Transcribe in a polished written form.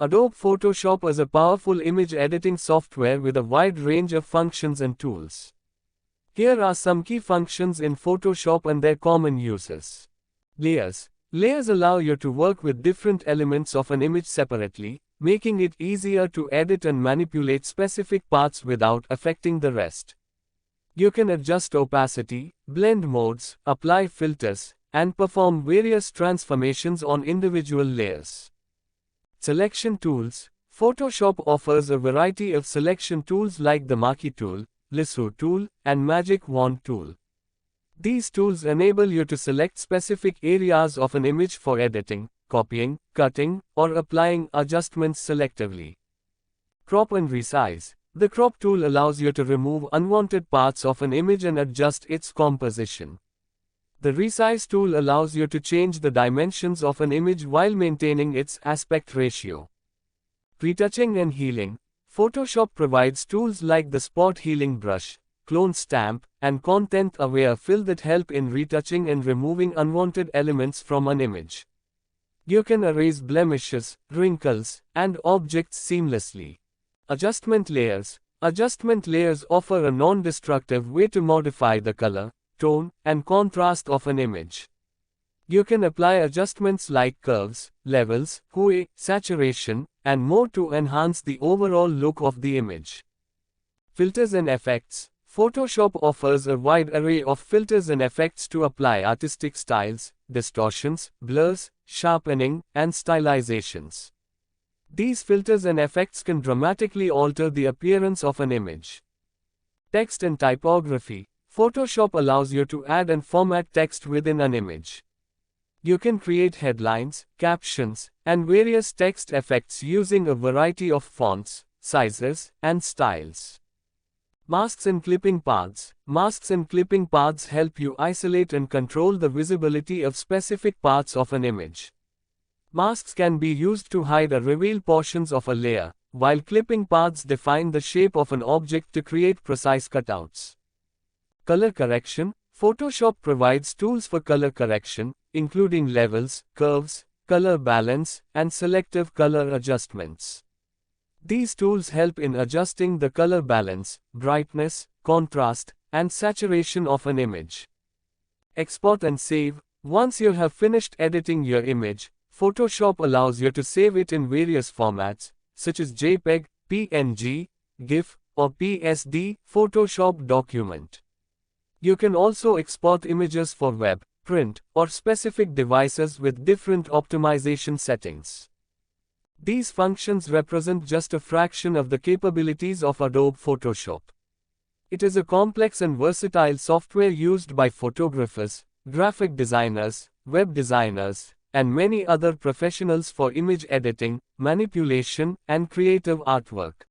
Adobe Photoshop is a powerful image editing software with a wide range of functions and tools. Here are some key functions in Photoshop and their common uses. Layers. Layers allow you to work with different elements of an image separately, making it easier to edit and manipulate specific parts without affecting the rest. You can adjust opacity, blend modes, apply filters, and perform various transformations on individual layers. Selection tools. Photoshop offers a variety of selection tools like the Marquee tool, Lasso tool, and Magic Wand tool. These tools enable you to select specific areas of an image for editing, copying, cutting, or applying adjustments selectively. Crop and resize. The crop tool allows you to remove unwanted parts of an image and adjust its composition. The resize tool allows you to change the dimensions of an image while maintaining its aspect ratio. Retouching and healing. Photoshop provides tools like the spot healing brush, clone stamp, and content-aware fill that help in retouching and removing unwanted elements from an image. You can erase blemishes, wrinkles, and objects seamlessly. Adjustment layers. Adjustment layers offer a non-destructive way to modify the color, tone, and contrast of an image. You can apply adjustments like curves, levels, hue, saturation, and more to enhance the overall look of the image. Filters and effects. Photoshop offers a wide array of filters and effects to apply artistic styles, distortions, blurs, sharpening, and stylizations. These filters and effects can dramatically alter the appearance of an image. Text and typography. Photoshop allows you to add and format text within an image. You can create headlines, captions, and various text effects using a variety of fonts, sizes, and styles. Masks and clipping paths. Masks and clipping paths help you isolate and control the visibility of specific parts of an image. Masks can be used to hide or reveal portions of a layer, while clipping paths define the shape of an object to create precise cutouts. Color correction. Photoshop provides tools for color correction, including levels, curves, color balance, and selective color adjustments. These tools help in adjusting the color balance, brightness, contrast, and saturation of an image. Export and save. Once you have finished editing your image, Photoshop allows you to save it in various formats, such as JPEG, PNG, GIF, or PSD, Photoshop document. You can also export images for web, print, or specific devices with different optimization settings. These functions represent just a fraction of the capabilities of Adobe Photoshop. It is a complex and versatile software used by photographers, graphic designers, web designers, and many other professionals for image editing, manipulation, and creative artwork.